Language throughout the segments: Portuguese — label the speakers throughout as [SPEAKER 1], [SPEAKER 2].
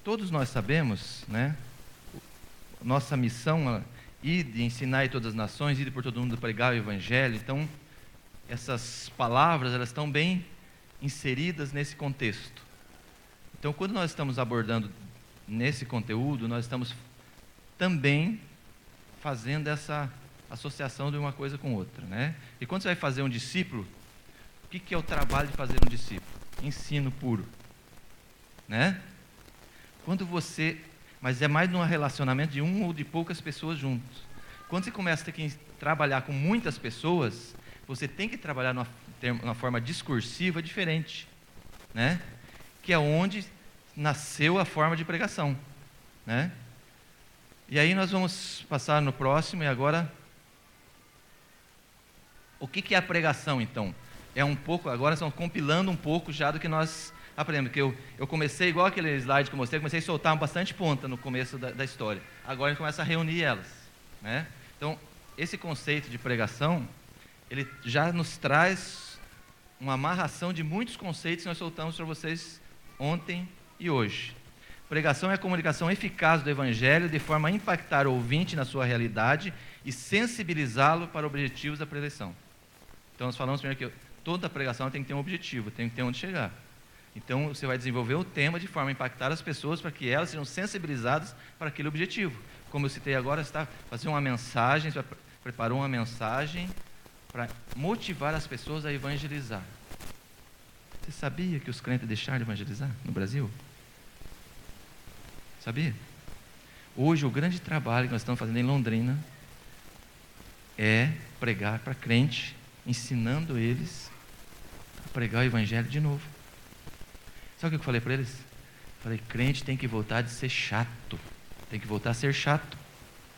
[SPEAKER 1] todos nós sabemos, né? Nossa missão é ir de ensinar em todas as nações, ir por todo mundo pregar o Evangelho. Então, essas palavras, elas estão bem inseridas nesse contexto. Então, quando nós estamos abordando nesse conteúdo, nós estamos também fazendo essa associação de uma coisa com outra, né? E quando você vai fazer um discípulo, o que é o trabalho de fazer um discípulo? Ensino puro, né? Quando você, mas é mais num relacionamento de um ou de poucas pessoas juntos. Quando você começa a ter que trabalhar com muitas pessoas, você tem que trabalhar numa forma discursiva diferente, né? Que é onde nasceu a forma de pregação, né? E aí nós vamos passar no próximo, e agora, o que é a pregação então? É um pouco, agora estamos compilando um pouco já do que nós aprendemos, porque eu comecei, igual aquele slide que eu mostrei, comecei a soltar bastante ponta no começo da história, agora a gente começa a reunir elas, né? Então, esse conceito de pregação, ele já nos traz uma amarração de muitos conceitos que nós soltamos para vocês ontem e hoje. Pregação é a comunicação eficaz do Evangelho de forma a impactar o ouvinte na sua realidade e sensibilizá-lo para objetivos da preleção. Então nós falamos primeiro que toda pregação tem que ter um objetivo, tem que ter onde chegar. Então você vai desenvolver o tema de forma a impactar as pessoas para que elas sejam sensibilizadas para aquele objetivo. Como eu citei agora, você está fazendo uma mensagem, você preparou uma mensagem para motivar as pessoas a evangelizar. Você sabia que os crentes deixaram de evangelizar no Brasil? Sabia? Hoje o grande trabalho que nós estamos fazendo em Londrina é pregar para crente, ensinando eles a pregar o Evangelho de novo. Sabe o que eu falei para eles? Falei, crente tem que voltar de ser chato, tem que voltar a ser chato,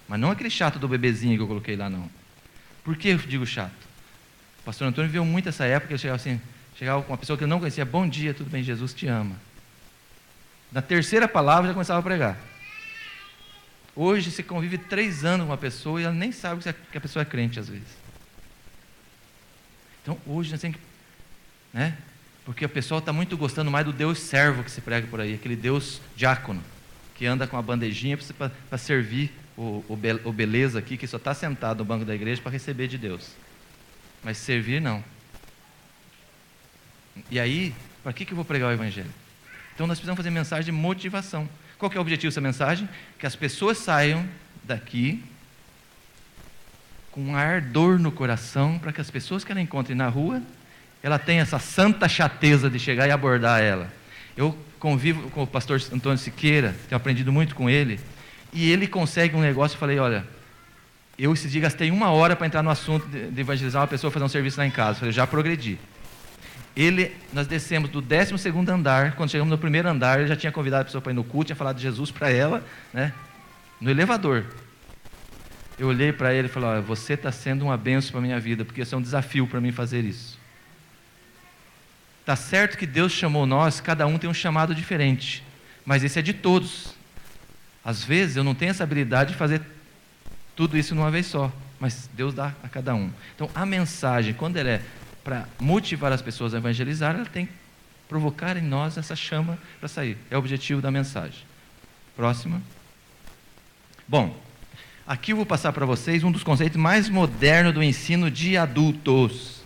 [SPEAKER 1] mas não aquele chato do bebezinho que eu coloquei lá, não. Por que eu digo chato? O pastor Antônio viveu muito essa época, ele chegava com uma pessoa que eu não conhecia, bom dia, tudo bem, Jesus te ama. Na terceira palavra já começava a pregar. Hoje você convive 3 anos com uma pessoa e ela nem sabe que a pessoa é crente às vezes. Então hoje nós temos que, né? Porque o pessoal está muito gostando mais do Deus servo que se prega por aí, aquele Deus diácono, que anda com a bandejinha para servir o beleza aqui, que só está sentado no banco da igreja para receber de Deus. Mas servir não. E aí, para que eu vou pregar o Evangelho? Então nós precisamos fazer mensagem de motivação. Qual que é o objetivo dessa mensagem? Que as pessoas saiam daqui com um ardor no coração, para que as pessoas que ela encontre na rua, ela tenha essa santa chateza de chegar e abordar ela. Eu convivo com o pastor Antônio Siqueira, tenho aprendido muito com ele, e ele consegue um negócio. Eu falei, olha, eu esse dia gastei 1 hora para entrar no assunto de evangelizar uma pessoa, fazer um serviço lá em casa. Eu falei, já progredi. Nós descemos do 12º andar, quando chegamos no 1º andar, ele já tinha convidado a pessoa para ir no culto, tinha falado de Jesus para ela, né, no elevador. Eu olhei para ele e falei, olha, você está sendo uma bênção para a minha vida, porque isso é um desafio para mim fazer isso. Está certo que Deus chamou nós, cada um tem um chamado diferente, mas esse é de todos. Às vezes eu não tenho essa habilidade de fazer tudo isso numa vez só, mas Deus dá a cada um. Então a mensagem, quando ela é para motivar as pessoas a evangelizar, ela tem que provocar em nós essa chama para sair. É o objetivo da mensagem. Próxima. Bom, aqui eu vou passar para vocês um dos conceitos mais modernos do ensino de adultos.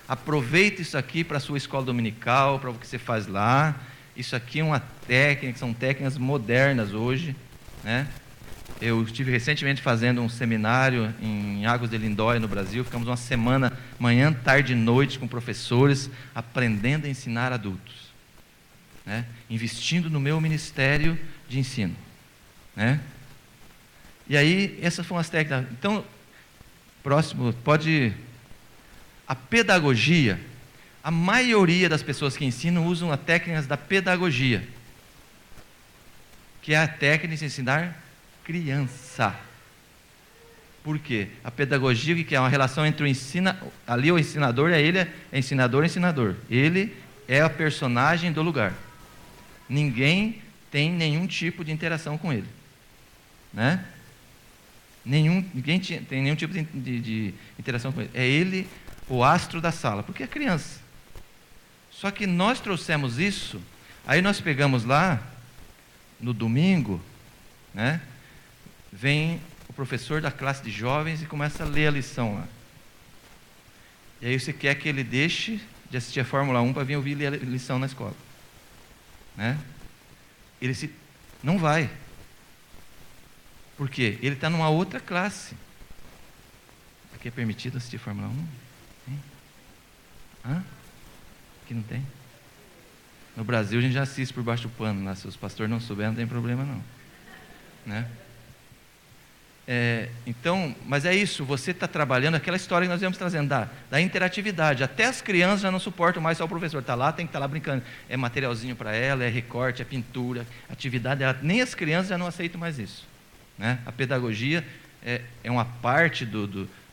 [SPEAKER 1] Aproveite isso aqui para a sua escola dominical, para o que você faz lá. Isso aqui é uma técnica, são técnicas modernas hoje, né? Eu estive recentemente fazendo um seminário em Águas de Lindóia, no Brasil. Ficamos uma semana, manhã, tarde e noite, com professores, aprendendo a ensinar adultos, né? Investindo no meu ministério de ensino, né? E aí, essas foram as técnicas. Então, próximo, a pedagogia, a maioria das pessoas que ensinam usam as técnicas da pedagogia, que é a técnica de ensinar criança. Por quê? A pedagogia, que é uma relação entre ali o ensinador é ensinador. Ele é a personagem do lugar. Ninguém tem nenhum tipo de interação com ele, né? Ninguém tem nenhum tipo de interação com ele. É ele o astro da sala, porque é criança. Só que nós trouxemos isso, aí nós pegamos lá no domingo, né, vem o professor da classe de jovens e começa a ler a lição lá. E aí você quer que ele deixe de assistir a Fórmula 1 para vir ouvir a lição na escola, né? Não vai. Por quê? Ele está numa outra classe. Aqui é permitido assistir Fórmula 1? Hein? Hã? Aqui não tem? No Brasil a gente já assiste por baixo do pano, lá. Se os pastores não souberem, não tem problema não, né? Então, mas é isso, você está trabalhando aquela história que nós viemos trazendo, da interatividade. Até as crianças já não suportam mais só o professor está lá, tem que estar lá brincando. É materialzinho para ela, é recorte, é pintura, atividade. Nem as crianças já não aceitam mais isso, né? A pedagogia é uma parte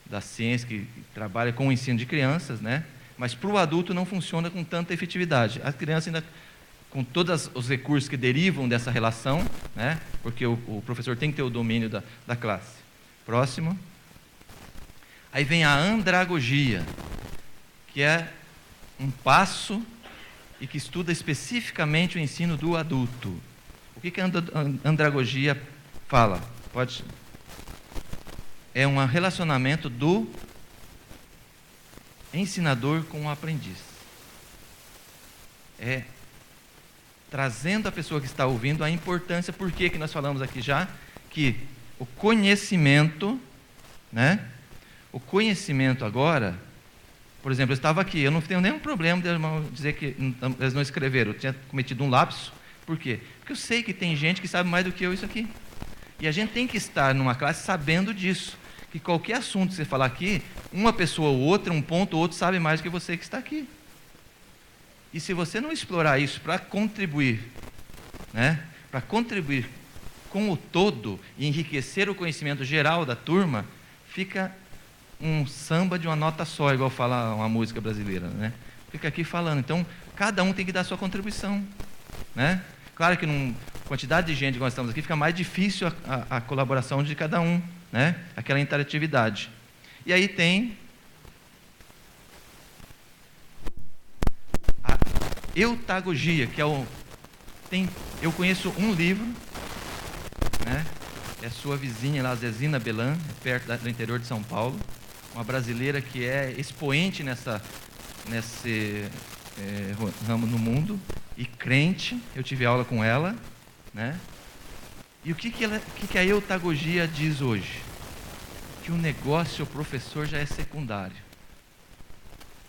[SPEAKER 1] da ciência que trabalha com o ensino de crianças, né? Mas para o adulto não funciona com tanta efetividade. A criança ainda, com todos os recursos que derivam dessa relação, né? Porque o professor tem que ter o domínio da classe. Próximo. Aí vem a andragogia, que é um passo e que estuda especificamente o ensino do adulto. O que a andragogia fala? É um relacionamento do ensinador com o aprendiz. Trazendo a pessoa que está ouvindo a importância, por que nós falamos aqui já, que o conhecimento, né? O conhecimento agora, por exemplo, eu estava aqui, eu não tenho nenhum problema de dizer que eles não escreveram, eu tinha cometido um lapso. Por quê? Porque eu sei que tem gente que sabe mais do que eu isso aqui. E a gente tem que estar numa classe sabendo disso, que qualquer assunto que você falar aqui, uma pessoa ou outra, um ponto ou outro, sabe mais do que você que está aqui. E se você não explorar isso para contribuir, né, para contribuir com o todo e enriquecer o conhecimento geral da turma, fica um samba de uma nota só, igual fala uma música brasileira, né? Fica aqui falando. Então, cada um tem que dar a sua contribuição, né? Claro que numa quantidade de gente que nós estamos aqui, fica mais difícil a colaboração de cada um, né? Aquela interatividade. E aí tem a eutagogia, que eu conheço um livro, né? É sua vizinha lá, Zezina Belan, perto do interior de São Paulo, uma brasileira que é expoente nesse ramo no mundo, e crente. Eu tive aula com ela, né? E o que a eutagogia diz hoje? Que o negócio, o professor já é secundário.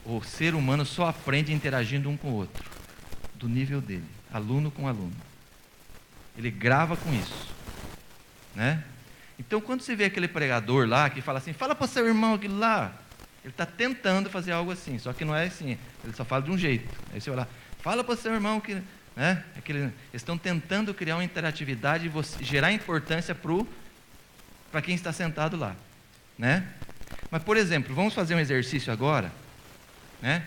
[SPEAKER 1] O ser humano só aprende interagindo um com o outro, do nível dele, aluno com aluno. Ele grava com isso, né? Então, quando você vê aquele pregador lá que fala assim, fala para o seu irmão aquilo lá, ele está tentando fazer algo assim, só que não é assim, ele só fala de um jeito. Aí você vai lá, fala para o seu irmão que, né? Eles estão tentando criar uma interatividade e gerar importância para quem está sentado lá, né? Mas, por exemplo, vamos fazer um exercício agora, né?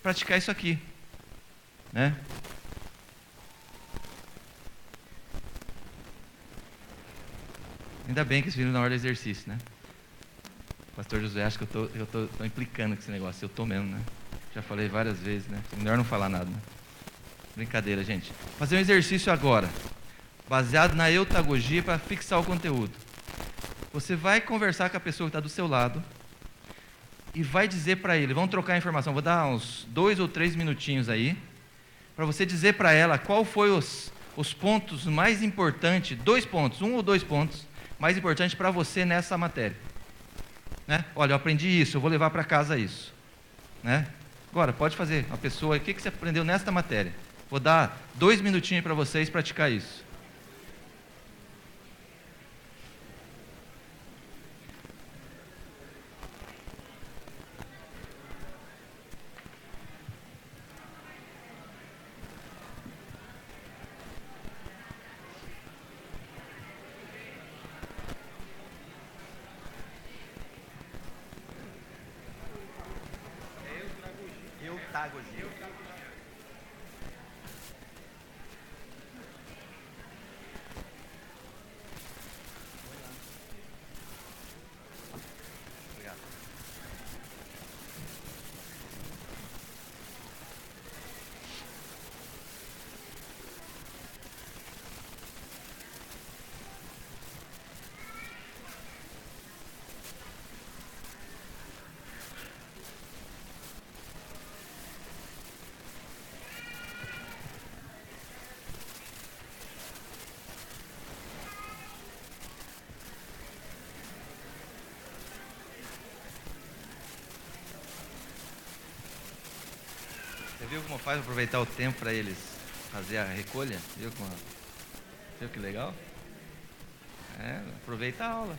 [SPEAKER 1] Praticar isso aqui, né? Ainda bem que eles viram na hora do exercício, né? O pastor José acha que eu tô implicando com esse negócio. Eu tô mesmo, né? Já falei várias vezes, né? Melhor não falar nada, né? Brincadeira, gente. Fazer um exercício agora, baseado na eutagogia para fixar o conteúdo. Você vai conversar com a pessoa que está do seu lado e vai dizer para ele, vamos trocar a informação, vou dar uns 2 ou 3 minutinhos aí, para você dizer para ela qual foi os pontos mais importantes, 2 pontos, 1 ou 2 pontos, mais importante para você nessa matéria, né? Olha, eu aprendi isso, eu vou levar para casa isso, né? Agora, pode fazer, uma pessoa, o que você aprendeu nesta matéria? Vou dar 2 minutinhos para vocês praticar isso. Eutagogia. Obrigado. como faz para aproveitar o tempo para eles fazer a recolha? Viu que legal? Aproveita a aula.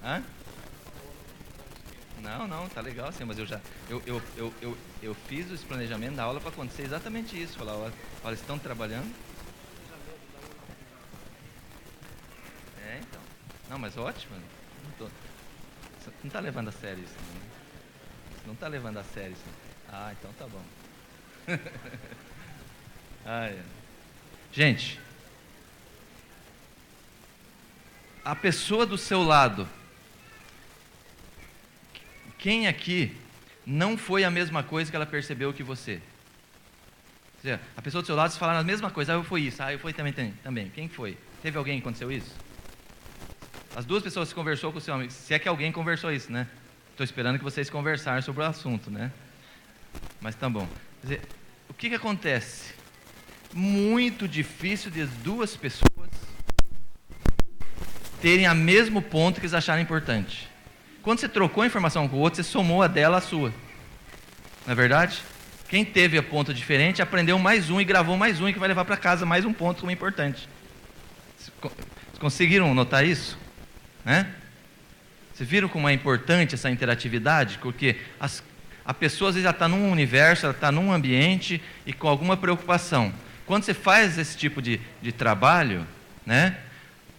[SPEAKER 1] Hã? Não, tá legal sim, mas eu fiz esse planejamento da aula para acontecer exatamente isso. Falar, olha, estão trabalhando? Então. Não, mas ótimo. Você não está levando a sério isso, não, né? Você não está levando a sério isso. Ah, então tá bom. Gente, a pessoa do seu lado, quem aqui não foi a mesma coisa que ela percebeu que você? Ou seja, a pessoa do seu lado, se falaram a mesma coisa, eu fui isso, eu fui também. Quem foi? Teve alguém que aconteceu isso? As duas pessoas se conversou com o seu amigo, se é que alguém conversou isso, né? Estou esperando que vocês conversarem sobre o assunto, né? Mas tá bom. Quer dizer, o que acontece? Muito difícil de as duas pessoas terem o mesmo ponto que eles acharam importante. Quando você trocou a informação com o outro, você somou a dela à sua. Não é verdade? Quem teve a ponto diferente aprendeu mais um e gravou mais um e que vai levar para casa mais um ponto como importante. Vocês conseguiram notar isso? Né? Vocês viram como é importante essa interatividade? Porque a pessoa às vezes já está num universo, ela está num ambiente e com alguma preocupação. Quando você faz esse tipo de trabalho, né,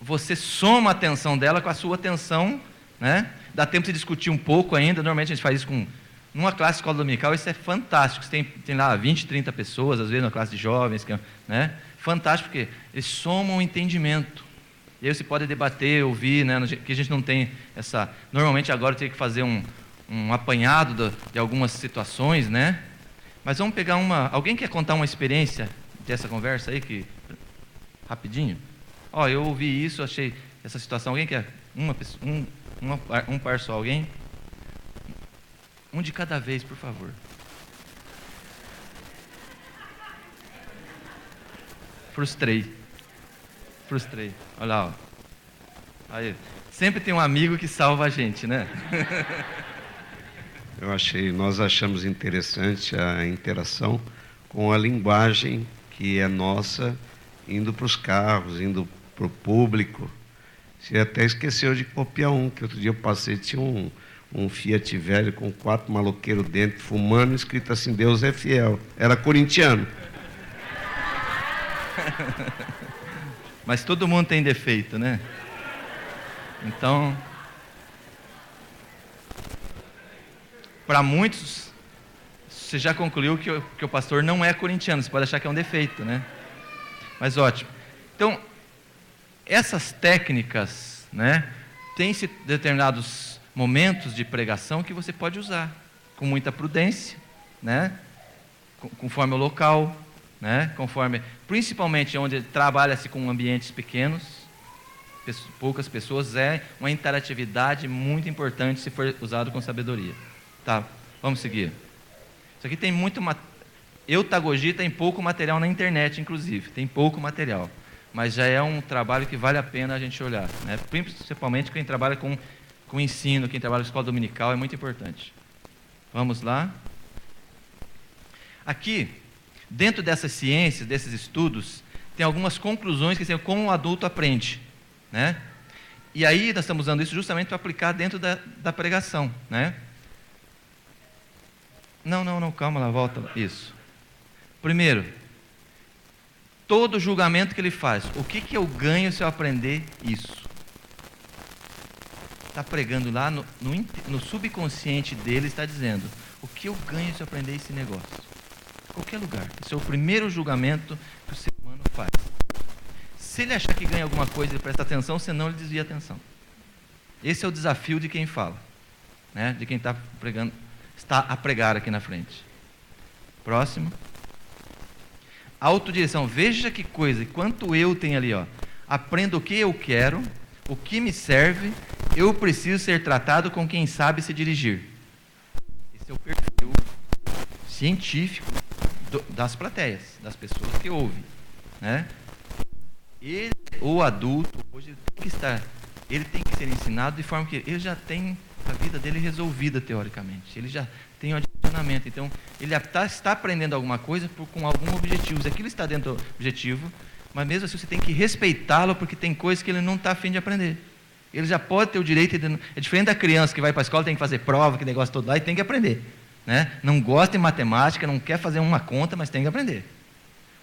[SPEAKER 1] você soma a atenção dela com a sua atenção, né? Dá tempo de discutir um pouco ainda. Normalmente a gente faz isso numa classe de escola dominical, isso é fantástico. Você tem lá 20, 30 pessoas, às vezes numa classe de jovens, né? Fantástico porque eles somam o entendimento. E aí você pode debater, ouvir, né? Que a gente não tem essa... Normalmente agora eu tenho que fazer um apanhado de algumas situações, né? Mas vamos pegar alguém quer contar uma experiência dessa conversa aí? Rapidinho? Eu ouvi isso, achei essa situação. Alguém quer? Um par só, alguém? Um de cada vez, por favor. Frustrei. Olha lá, Aí. Sempre tem um amigo que salva a gente, né?
[SPEAKER 2] Nós achamos interessante a interação com a linguagem que é nossa, indo para os carros, indo para o público. Você até esqueceu de copiar que outro dia eu passei, tinha um Fiat velho com 4 maloqueiros dentro, fumando, escrito assim, Deus é fiel. Era corintiano.
[SPEAKER 1] Mas todo mundo tem defeito, né? Então, para muitos, você já concluiu que o pastor não é corintiano. Você pode achar que é um defeito, né? Mas ótimo. Então, essas técnicas, né, tem determinados momentos de pregação que você pode usar com muita prudência, né, conforme o local, né, principalmente onde trabalha-se com ambientes pequenos, poucas pessoas, é uma interatividade muito importante se for usado com sabedoria. Tá, vamos seguir. Isso aqui tem muito Eutagogia tem pouco material na internet, inclusive, tem pouco material. Mas já é um trabalho que vale a pena a gente olhar, né? Principalmente quem trabalha com ensino, quem trabalha com escola dominical, é muito importante. Vamos lá. Aqui, dentro dessas ciências, desses estudos, tem algumas conclusões que dizem como o adulto aprende, né? E aí nós estamos usando isso justamente para aplicar dentro da pregação, né? Não, calma lá, volta lá. Isso. Primeiro, todo julgamento que ele faz, o que eu ganho se eu aprender isso? Está pregando lá no subconsciente dele, está dizendo, o que eu ganho se eu aprender esse negócio? Qualquer lugar. Esse é o primeiro julgamento que o ser humano faz. Se ele achar que ganha alguma coisa, ele presta atenção, senão ele desvia a atenção. Esse é o desafio de quem fala, né? De quem está a pregar aqui na frente. Próximo. Autodireção. Veja que coisa, quanto eu tenho ali, aprendo o que eu quero, o que me serve, eu preciso ser tratado com quem sabe se dirigir. Esse é o perfil científico das plateias, das pessoas que ouvem, né? O adulto hoje ele tem que ser ensinado de forma que ele já tem a vida dele resolvida teoricamente. Ele já tem um direcionamento. Então, ele está aprendendo alguma coisa com algum objetivo. Se aquilo está dentro do objetivo, mas mesmo assim você tem que respeitá-lo, porque tem coisas que ele não está a fim de aprender. Ele já pode ter o direito, é diferente da criança que vai para a escola, tem que fazer prova, que negócio todo lá, e tem que aprender. Né? Não gosta de matemática, não quer fazer uma conta, mas tem que aprender.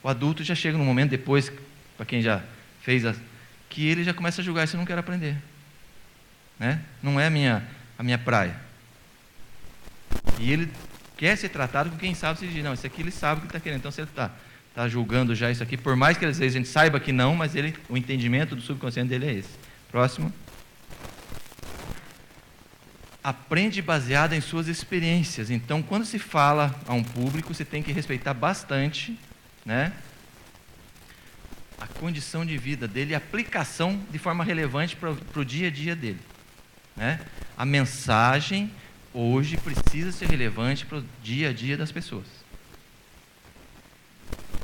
[SPEAKER 1] O adulto já chega num momento depois, para quem já fez, que ele já começa a julgar se eu não quero aprender. Né? Não é a minha praia. E ele quer ser tratado com quem sabe se dirigir. Não, isso aqui ele sabe o que está querendo. Então, se ele está julgando já isso aqui, por mais que às vezes a gente saiba que não, mas o entendimento do subconsciente dele é esse. Próximo. Aprende baseado em suas experiências. Então, quando se fala a um público, você tem que respeitar bastante, né, a condição de vida dele e a aplicação de forma relevante para o dia a dia dele. Né? A mensagem hoje precisa ser relevante para o dia a dia das pessoas.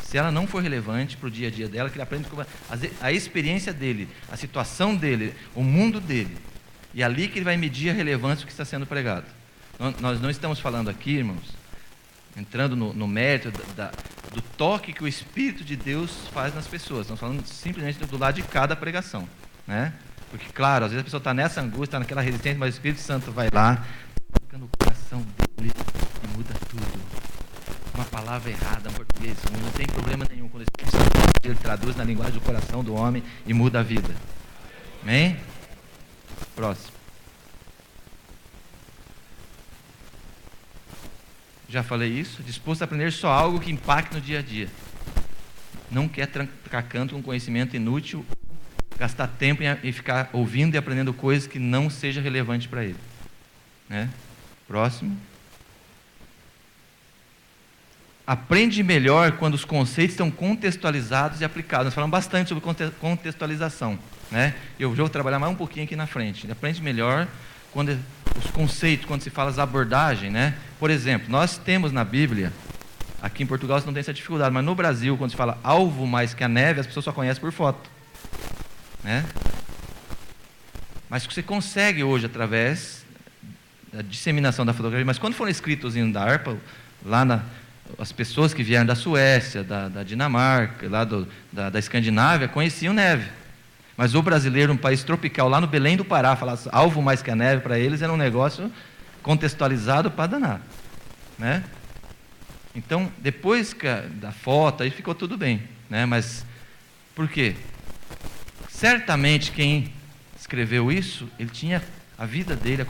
[SPEAKER 1] Se ela não for relevante para o dia a dia dela, que ele aprende a experiência dele, a situação dele, o mundo dele. E é ali que ele vai medir a relevância do que está sendo pregado. Nós não estamos falando aqui, irmãos, entrando no mérito do toque que o Espírito de Deus faz nas pessoas. Estamos falando simplesmente do lado de cada pregação. Né? Porque, claro, às vezes a pessoa está nessa angústia, está naquela resistência, mas o Espírito Santo vai lá, toca no coração dele e muda tudo. Uma palavra errada, um português, não tem problema nenhum. Quando o Espírito Santo ele traduz na linguagem do coração do homem e muda a vida. Amém? Próximo. Já falei isso. Disposto a aprender só algo que impacte no dia a dia. Não quer trancar canto com conhecimento inútil, gastar tempo em ficar ouvindo e aprendendo coisas que não seja relevante para ele. Né? Próximo. Aprende melhor quando os conceitos estão contextualizados e aplicados. Nós falamos bastante sobre contextualização. Né? Eu vou trabalhar mais um pouquinho aqui na frente. Aprende melhor quando os conceitos, quando se fala as abordagens. Né? Por exemplo, nós temos na Bíblia, aqui em Portugal você não tem essa dificuldade, mas no Brasil, quando se fala alvo mais que a neve, as pessoas só conhecem por foto. Né? Mas você consegue hoje, através da disseminação da fotografia, mas quando foram escritos em da harpa, lá as pessoas que vieram da Suécia, da Dinamarca, lá da Escandinávia, conheciam neve. Mas o brasileiro, um país tropical, lá no Belém do Pará, falar alvo mais que a neve, para eles era um negócio contextualizado para danar. Né? Então, depois da foto, aí ficou tudo bem. Né? Mas, por quê? Certamente quem escreveu isso, ele tinha a vida dele, a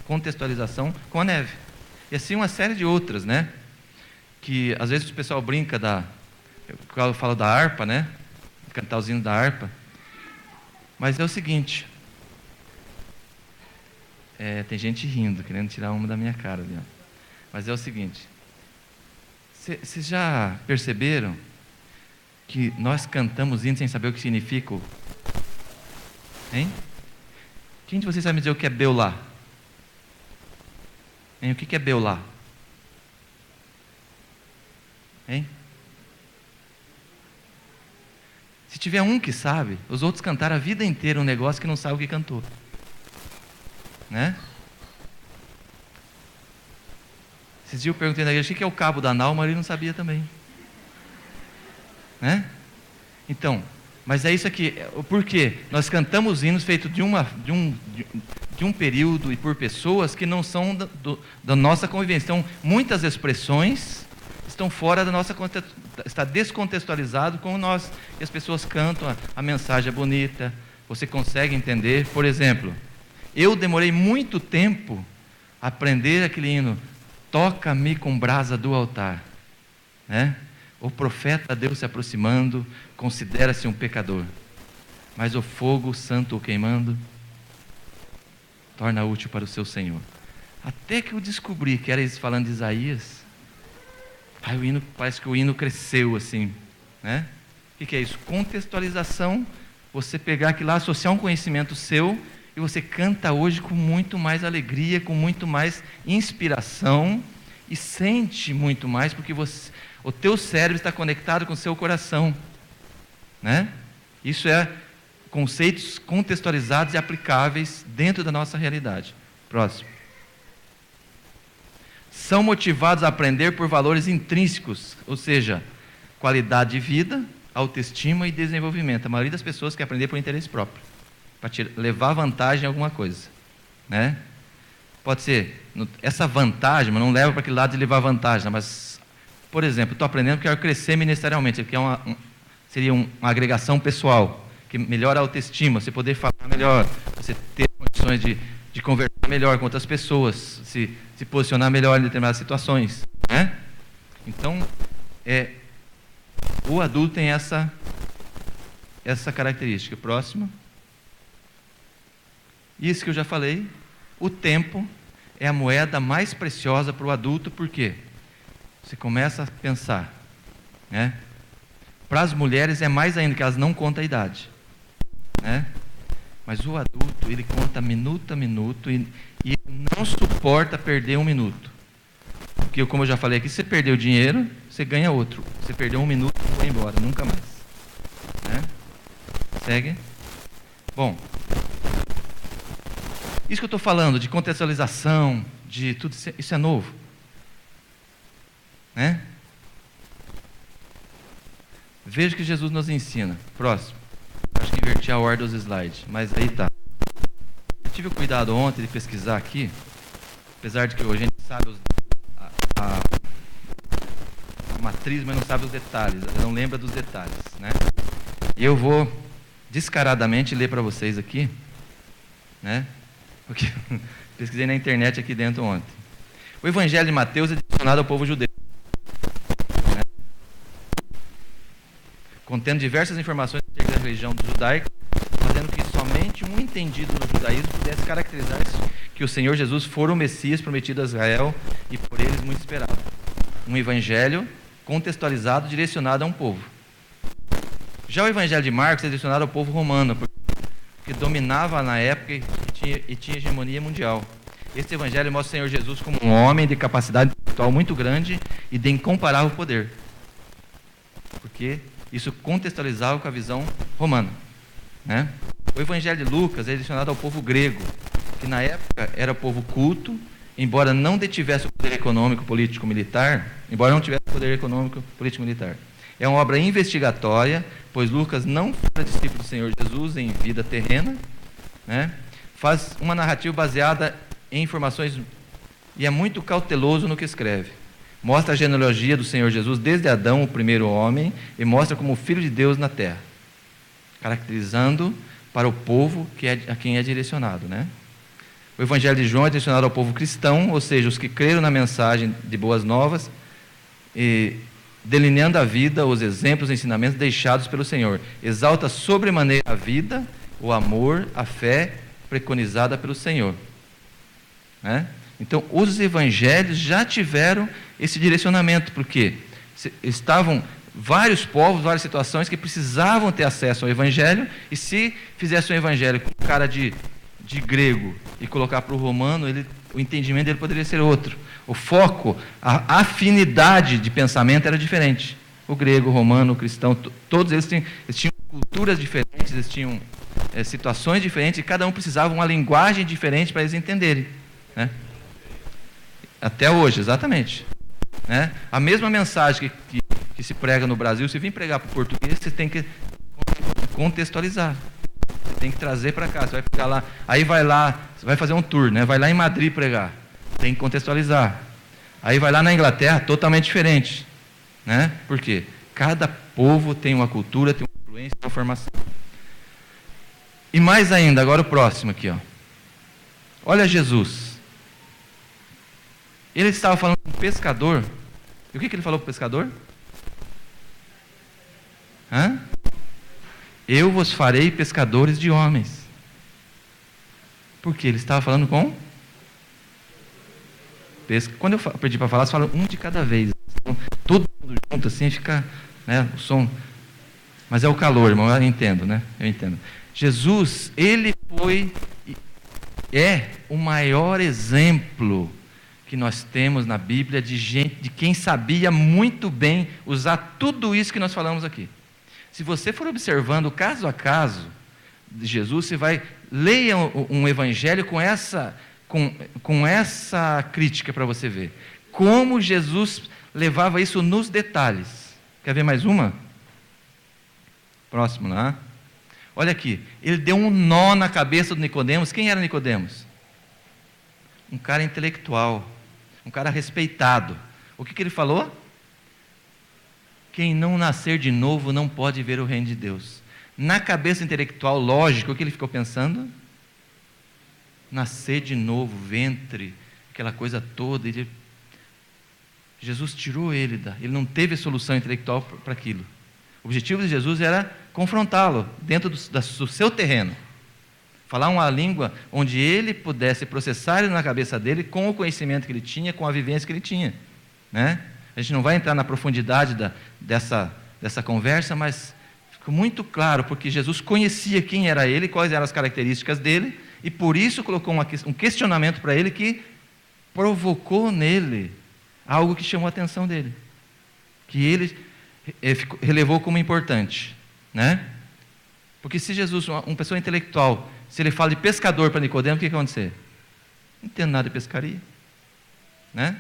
[SPEAKER 1] contextualização com a neve. E assim uma série de outras, né? Que às vezes o pessoal brinca eu falo da harpa, né? Cantar os hinos da harpa. Mas é o seguinte, tem gente rindo, querendo tirar uma da minha cara ali, ó. Mas é o seguinte, vocês já perceberam que nós cantamos hinos sem saber o que significa? Hein? Quem de vocês sabe me dizer o que é Beulá? Hein? O que é Beulá? Hein? Se tiver um que sabe, os outros cantaram a vida inteira um negócio que não sabe o que cantou. Né? Esses dias eu perguntei na igreja o que é o cabo da nau, mas ele não sabia também. Né? Então, mas é isso aqui. Por quê? Nós cantamos hinos feitos de um período e por pessoas que não são da nossa convivência. Então, muitas expressões estão fora da nossa, está descontextualizado com nós, e as pessoas cantam, a mensagem é bonita, você consegue entender. Por exemplo, eu demorei muito tempo a aprender aquele hino, toca-me com brasa do altar, né? O profeta Deus se aproximando, considera-se um pecador, mas o fogo santo o queimando, torna útil para o seu Senhor. Até que eu descobri que era isso falando de Isaías, aí o hino, parece que o hino cresceu assim, né? O que é isso? Contextualização, você pegar aquilo lá, associar um conhecimento seu, e você canta hoje com muito mais alegria, com muito mais inspiração, e sente muito mais, porque o teu cérebro está conectado com o seu coração, né? Isso é conceitos contextualizados e aplicáveis dentro da nossa realidade. Próximo. São motivados a aprender por valores intrínsecos, ou seja, qualidade de vida, autoestima e desenvolvimento. A maioria das pessoas quer aprender por interesse próprio, para levar vantagem em alguma coisa, né? Pode ser, essa vantagem, mas não leva para aquele lado de levar vantagem, mas, por exemplo, estou aprendendo, quero crescer ministerialmente, que seria uma agregação pessoal, que melhora a autoestima, você poder falar melhor, você ter condições de conversar melhor com outras pessoas, se posicionar melhor em determinadas situações, né? Então, o adulto tem essa característica. Próximo. Isso que eu já falei, o tempo é a moeda mais preciosa para o adulto, por quê? Você começa a pensar, né? Para as mulheres é mais ainda, que elas não contam a idade, né? Mas o adulto, ele conta minuto a minuto e não suporta perder um minuto. Porque, como eu já falei aqui, se você perdeu dinheiro, você ganha outro. Você perdeu um minuto, vai embora, nunca mais. Né? Segue. Bom, isso que eu estou falando, de contextualização, de tudo, isso é novo. Né? Veja o que Jesus nos ensina. Próximo. Acho que inverti a ordem dos slides, mas aí tá. Eu tive o cuidado ontem de pesquisar aqui, apesar de que hoje a gente sabe a matriz, mas não sabe os detalhes, não lembra dos detalhes, né? E eu vou descaradamente ler para vocês aqui, né? Porque pesquisei na internet aqui dentro ontem. O Evangelho de Mateus é direcionado ao povo judeu, né? Contendo diversas informações acerca da religião judaica, fazendo que somente um entendido no judaísmo pudesse caracterizar que o Senhor Jesus fora o Messias prometido a Israel e por eles muito esperado. Um evangelho contextualizado, direcionado a um povo. Já o Evangelho de Marcos é direcionado ao povo romano, porque dominava na época e tinha hegemonia mundial. Este evangelho mostra o Senhor Jesus como um homem de capacidade intelectual muito grande e de incomparável poder, porque isso contextualizava com a visão romana, né? O Evangelho de Lucas é direcionado ao povo grego, que na época era povo culto, embora não detivesse o poder econômico, político, militar, É uma obra investigatória, pois Lucas não foi discípulo do Senhor Jesus em vida terrena, né? Faz uma narrativa baseada em informações e é muito cauteloso no que escreve. Mostra a genealogia do Senhor Jesus desde Adão, o primeiro homem, e mostra como o Filho de Deus na terra, caracterizando para o povo a quem é direcionado, né? O Evangelho de João é direcionado ao povo cristão, ou seja, os que creram na mensagem de boas novas, e delineando a vida, os exemplos e ensinamentos deixados pelo Senhor. Exalta sobremaneira a vida, o amor, a fé preconizada pelo Senhor, né? Então, os evangelhos já tiveram esse direcionamento, porque estavam vários povos, várias situações que precisavam ter acesso ao evangelho, e se fizesse um evangelho com cara de grego e colocar para o romano, o entendimento dele poderia ser outro. O foco, a afinidade de pensamento era diferente. O grego, o romano, o cristão, todos eles tinham culturas diferentes, eles tinham situações diferentes, e cada um precisava uma linguagem diferente para eles entenderem, né? Até hoje, exatamente, né? A mesma mensagem que se prega no Brasil, se vir pregar para o português, você tem que contextualizar. Você tem que trazer para cá, você vai ficar lá, aí vai lá, você vai fazer um tour, né? Vai lá em Madrid pregar, tem que contextualizar. Aí vai lá na Inglaterra, totalmente diferente, né? Por quê? Cada povo tem uma cultura, tem uma influência, uma formação. E mais ainda, agora o próximo aqui, ó. Olha Jesus. Ele estava falando com um pescador. E o que ele falou para o pescador? Eu vos farei pescadores de homens. Porque ele estava falando com pesca. Quando eu pedi para falar, você fala um de cada vez. Então, todo mundo junto assim fica, né, o som. Mas é o calor, irmão, eu entendo, né? Eu entendo. Jesus, ele é o maior exemplo que nós temos na Bíblia de gente, de quem sabia muito bem usar tudo isso que nós falamos aqui. Se você for observando caso a caso de Jesus, você vai leia um evangelho com essa com essa crítica para você ver. Como Jesus levava isso nos detalhes. Quer ver mais uma? Próximo lá. Olha aqui, ele deu um nó na cabeça do Nicodemos. Quem era Nicodemos? Um cara intelectual, um cara respeitado. O que ele falou? Quem não nascer de novo não pode ver o reino de Deus. Na cabeça intelectual, lógico, o que ele ficou pensando? Nascer de novo, ventre, aquela coisa toda. Jesus tirou ele, ele não teve solução intelectual para aquilo. O objetivo de Jesus era confrontá-lo dentro do seu terreno. Falar uma língua onde ele pudesse processar ele na cabeça dele com o conhecimento que ele tinha, com a vivência que ele tinha. Né? A gente não vai entrar na profundidade dessa conversa, mas ficou muito claro, porque Jesus conhecia quem era ele, quais eram as características dele, e por isso colocou um questionamento para ele que provocou nele algo que chamou a atenção dele, que ele relevou como importante, né? Porque se Jesus, uma pessoa intelectual, se ele fala de pescador para Nicodemo, o que vai acontecer? Não entendo nada de pescaria, né?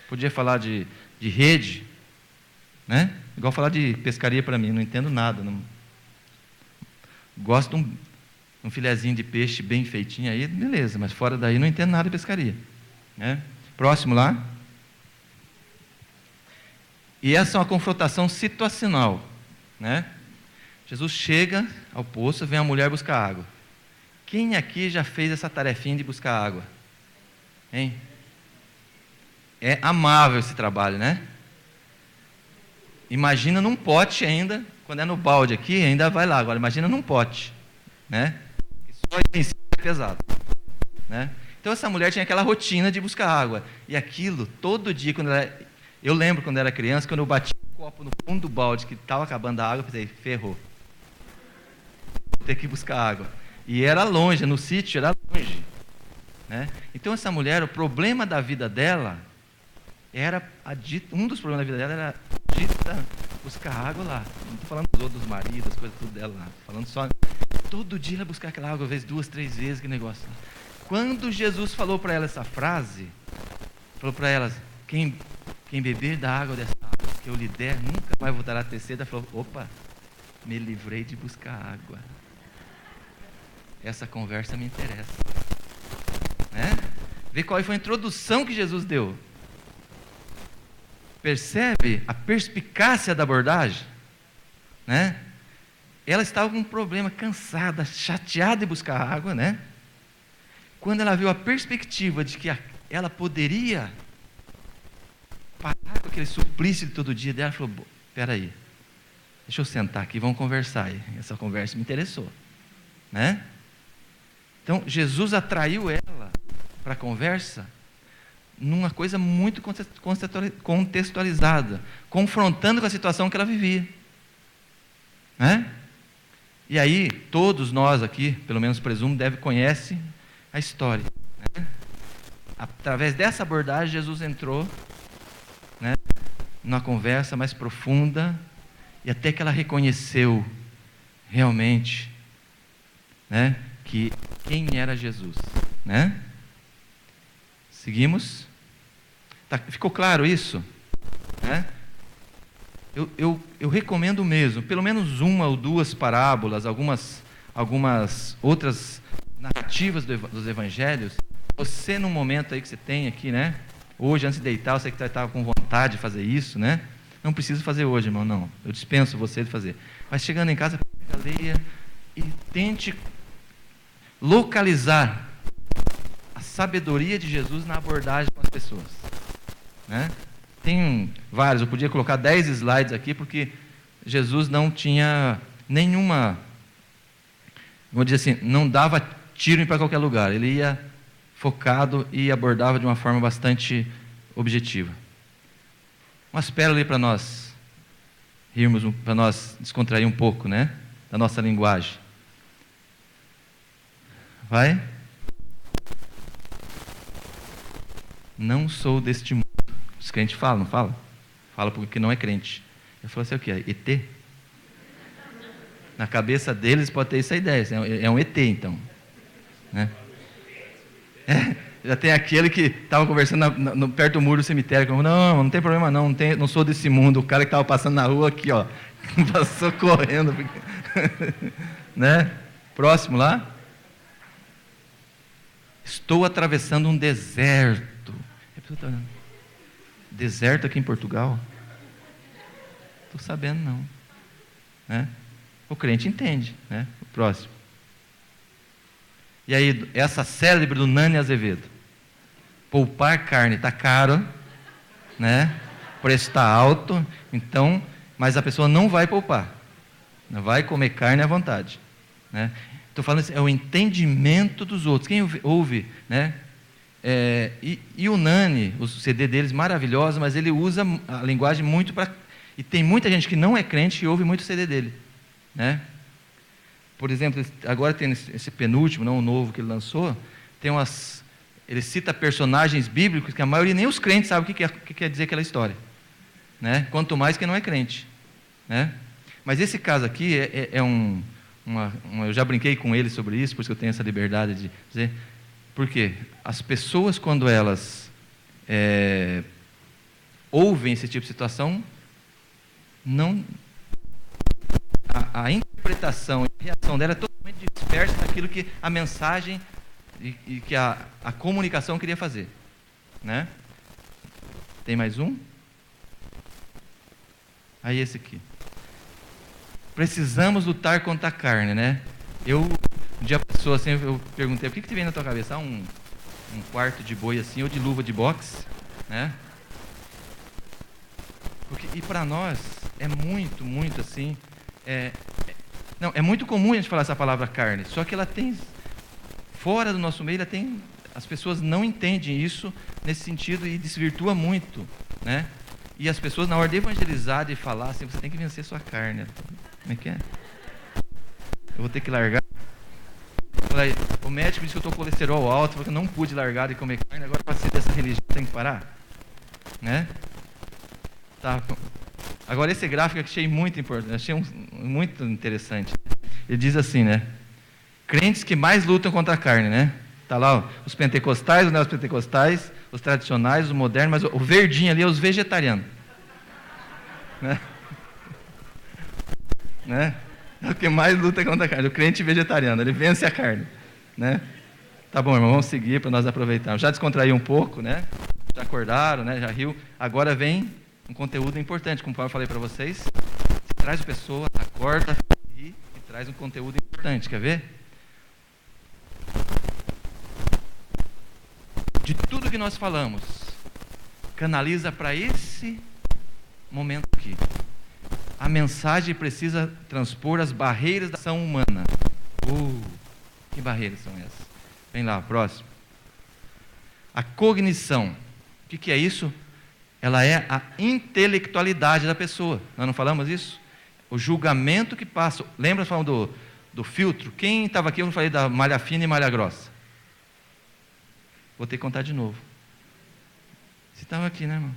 [SPEAKER 1] Podia falar de rede, né? Igual falar de pescaria para mim, não entendo nada, não. Gosto de um filezinho de peixe bem feitinho aí, beleza, mas fora daí não entendo nada de pescaria, né? Próximo lá. E essa é uma confrontação situacional, né? Jesus chega ao poço, vem a mulher buscar água. Quem aqui já fez essa tarefinha de buscar água? Hein? É amável esse trabalho, né? Imagina num pote ainda, quando é no balde aqui, ainda vai lá. Agora imagina num pote, né? Só em si é pesado, né? Então essa mulher tinha aquela rotina de buscar água. E aquilo, todo dia, eu lembro quando era criança, quando eu bati o copo no fundo do balde, que estava acabando a água, eu pensei, ferrou. Vou ter que buscar água. E era longe, no sítio era longe, né? Então essa mulher, o problema da vida dela, um dos problemas da vida dela era buscar água lá. Não estou falando dos outros maridos, as coisas tudo dela lá. Estou falando só, todo dia ela buscar aquela água, às vezes 2, 3 vezes, que negócio. Quando Jesus falou para ela essa frase, falou para ela, quem beber da água dessa água que eu lhe der, nunca mais voltará a ter sede. Ela falou, opa, me livrei de buscar água. Essa conversa me interessa, né? Vê qual foi a introdução que Jesus deu. Percebe a perspicácia da abordagem, né? Ela estava com um problema, cansada, chateada de buscar água, né? Quando ela viu a perspectiva de que ela poderia parar com aquele suplício de todo dia dela, ela falou, espera aí, deixa eu sentar aqui, vamos conversar aí. Essa conversa me interessou, né? Então, Jesus atraiu ela para a conversa numa coisa muito contextualizada, confrontando com a situação que ela vivia, né? E aí, todos nós aqui, pelo menos presumo, conhecem a história, né? Através dessa abordagem, Jesus entrou, né, numa conversa mais profunda, e até que ela reconheceu realmente, né, que quem era Jesus, né? Seguimos? Tá, ficou claro isso? Né? Eu recomendo mesmo, pelo menos uma ou duas parábolas, algumas outras narrativas dos evangelhos. Você, num momento aí que você tem aqui, né? Hoje, antes de deitar, eu sei que você estava com vontade de fazer isso, né? Não precisa fazer hoje, irmão, não. Eu dispenso você de fazer. Mas chegando em casa, leia e tente localizar a sabedoria de Jesus na abordagem com as pessoas, né? Tem vários, eu podia colocar 10 slides aqui, porque Jesus não tinha nenhuma, vou dizer assim, não dava tiro para qualquer lugar, ele ia focado e abordava de uma forma bastante objetiva. Mas espera ali para nós rirmos, para nós descontrair um pouco, né, da nossa linguagem. Vai? Não sou deste mundo. Os crentes falam, não fala? Fala porque não é crente. Eu falo assim, o que? ET? Na cabeça deles pode ter essa ideia. É um ET, então. Né? Já tem aquele que estava conversando perto do muro do cemitério, como, não tem problema não sou desse mundo. O cara que estava passando na rua aqui, ó, passou correndo. Né? Próximo lá. Estou atravessando um deserto. Deserto aqui em Portugal? Estou sabendo não. Né? O crente entende. Né? O próximo. E aí, essa célebre do Nani Azevedo. Poupar carne está caro, né? O preço está alto, então, mas a pessoa não vai poupar. Não vai comer carne à vontade. Né? Estou falando assim, é o entendimento dos outros. Quem ouve, né? E o Nani, o CD deles maravilhoso, mas ele usa a linguagem muito para... E tem muita gente que não é crente que ouve muito o CD dele. Né? Por exemplo, agora tem esse penúltimo, não o novo que ele lançou, tem umas... Ele cita personagens bíblicos que a maioria, nem os crentes sabem o que quer dizer aquela história. Né? Quanto mais quem não é crente. Né? Mas esse caso aqui eu já brinquei com ele sobre isso, por isso que eu tenho essa liberdade de dizer. Por quê? As pessoas, quando elas ouvem esse tipo de situação, a interpretação e a reação dela é totalmente dispersa daquilo que a mensagem e que a comunicação queria fazer. Né? Tem mais um? Aí esse aqui. Precisamos lutar contra a carne, né? Um dia a pessoa assim, eu perguntei, o que te vem na tua cabeça? Um quarto de boi assim, ou de luva de boxe, né? E para nós é muito assim, é muito comum a gente falar essa palavra carne, só que ela tem, fora do nosso meio, as pessoas não entendem isso nesse sentido e desvirtua muito, né? E as pessoas, na hora de evangelizar, de falar assim, você tem que vencer sua carne. Como é que é? Eu vou ter que largar. O médico disse que eu estou com colesterol alto, porque eu não pude largar de comer carne, agora para ser dessa religião tem que parar. Né? Tá. Agora esse gráfico eu achei muito importante, achei muito interessante. Ele diz assim, né? Crentes que mais lutam contra a carne, né? Tá lá, ó, os pentecostais, os neopentecostais, os tradicionais, os modernos, mas o verdinho ali é os vegetarianos. Né? Né? É o que mais luta contra a carne, o crente vegetariano, ele vence a carne. Né? Tá bom, irmão, vamos seguir para nós aproveitarmos. Já descontraiu um pouco, né? Já acordaram, né? Já riu. Agora vem um conteúdo importante, como eu falei para vocês. Você traz a pessoa, acorda, ri e traz um conteúdo importante, quer ver? De tudo que nós falamos, canaliza para esse momento aqui. A mensagem precisa transpor as barreiras da ação humana. Que barreiras são essas? Vem lá, próximo. A cognição. O que é isso? Ela é a intelectualidade da pessoa. Nós não falamos isso? O julgamento que passa. Lembra falando do filtro? Quem estava aqui, eu não falei da malha fina e malha grossa. Vou ter que contar de novo. Você estava aqui, né, irmão?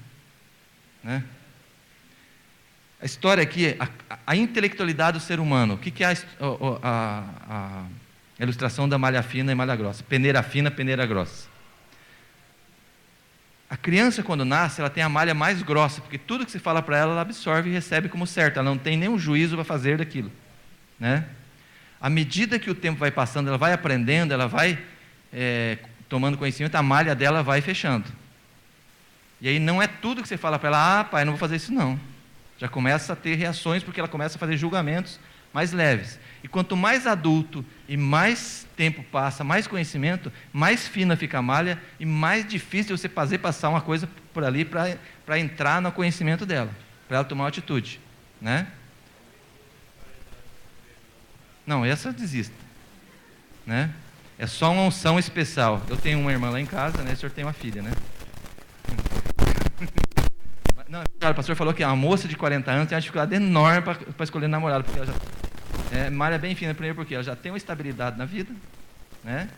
[SPEAKER 1] Né? A história aqui é a intelectualidade do ser humano. O que é a ilustração da malha fina e malha grossa? Peneira fina, peneira grossa. A criança, quando nasce, ela tem a malha mais grossa, porque tudo que se fala para ela, ela absorve e recebe como certo. Ela não tem nenhum juízo para fazer daquilo. Né? À medida que o tempo vai passando, ela vai aprendendo, ela vai tomando conhecimento, a malha dela vai fechando. E aí não é tudo que você fala para ela, pai, não vou fazer isso não. Já começa a ter reações, porque ela começa a fazer julgamentos mais leves. E quanto mais adulto e mais tempo passa, mais conhecimento, mais fina fica a malha e mais difícil você fazer passar uma coisa por ali para entrar no conhecimento dela, para ela tomar uma atitude. Né? Não, essa desista. Né? É só uma unção especial. Eu tenho uma irmã lá em casa, né? O senhor tem uma filha, né? Não, o pastor falou que a moça de 40 anos tem uma dificuldade enorme para escolher namorado, porque ela já malha bem fina, primeiro porque ela já tem uma estabilidade na vida, né?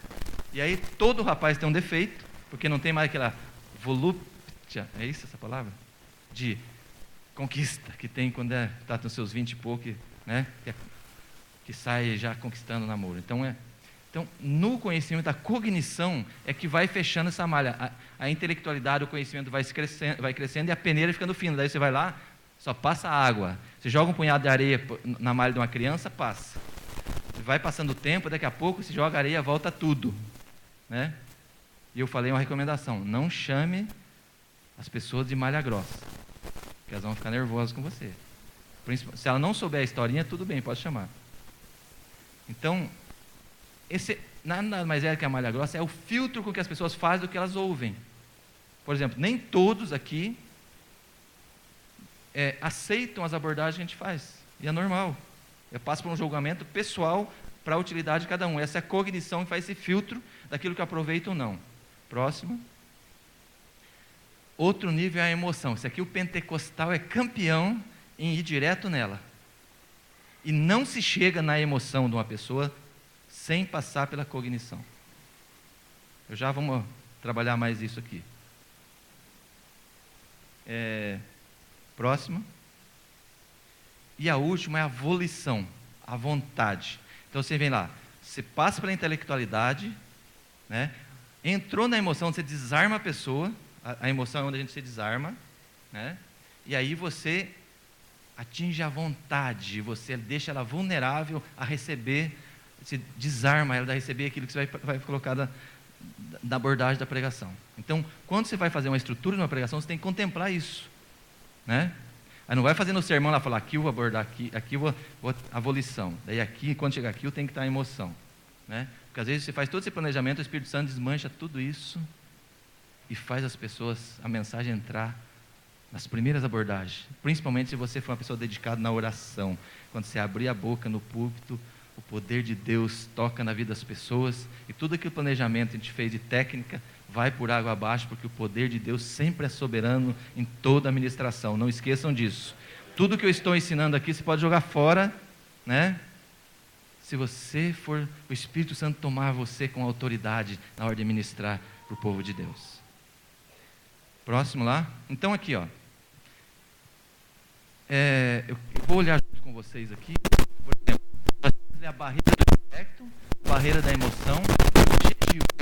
[SPEAKER 1] E aí todo rapaz tem um defeito, porque não tem mais aquela volúpia, é isso essa palavra? De conquista que tem quando está nos seus 20 e pouco, né? Que sai já conquistando o namoro. Então Então, no conhecimento, a cognição é que vai fechando essa malha. A intelectualidade, o conhecimento vai crescendo e a peneira ficando fina. Daí você vai lá, só passa água. Você joga um punhado de areia na malha de uma criança, passa. Vai passando o tempo, daqui a pouco se joga areia, volta tudo. Né? E eu falei uma recomendação: não chame as pessoas de malha grossa, porque elas vão ficar nervosas com você. Se ela não souber a historinha, tudo bem, pode chamar. Então, esse nada mais é que a malha grossa, é o filtro com que as pessoas fazem do que elas ouvem. Por exemplo, nem todos aqui aceitam as abordagens que a gente faz, e é normal. Eu passo por um julgamento pessoal para a utilidade de cada um. Essa é a cognição que faz esse filtro daquilo que aproveita ou não. Próximo. Outro nível é a emoção. Esse aqui, o pentecostal, é campeão em ir direto nela. E não se chega na emoção de uma pessoa sem passar pela cognição. Eu já vamos trabalhar mais isso aqui. Próximo. E a última é a volição, a vontade. Então você vem lá, você passa pela intelectualidade, né? Entrou na emoção, você desarma a pessoa, a emoção é onde a gente se desarma, né? E aí você atinge a vontade, você deixa ela vulnerável a receber, você desarma ela a receber aquilo que você vai colocar da abordagem da pregação. Então, quando você vai fazer uma estrutura de uma pregação, você tem que contemplar isso, né? Aí não vai fazer no sermão lá, falar, aqui eu vou abordar, aqui eu vou a volição. Daí aqui, quando chegar aqui, eu tenho que estar a emoção. Né? Porque às vezes você faz todo esse planejamento, o Espírito Santo desmancha tudo isso e faz as pessoas, a mensagem entrar nas primeiras abordagens. Principalmente se você for uma pessoa dedicada na oração. Quando você abrir a boca no púlpito, o poder de Deus toca na vida das pessoas e tudo aquele planejamento que a gente fez de técnica vai por água abaixo, porque o poder de Deus sempre é soberano em toda a ministração. Não esqueçam disso. Tudo que eu estou ensinando aqui, você pode jogar fora, né? Se você for, o Espírito Santo tomar você com autoridade na hora de ministrar para o povo de Deus. Próximo lá. Então aqui, ó. Eu vou olhar junto com vocês aqui. Por exemplo, a barreira do intelecto, barreira da emoção,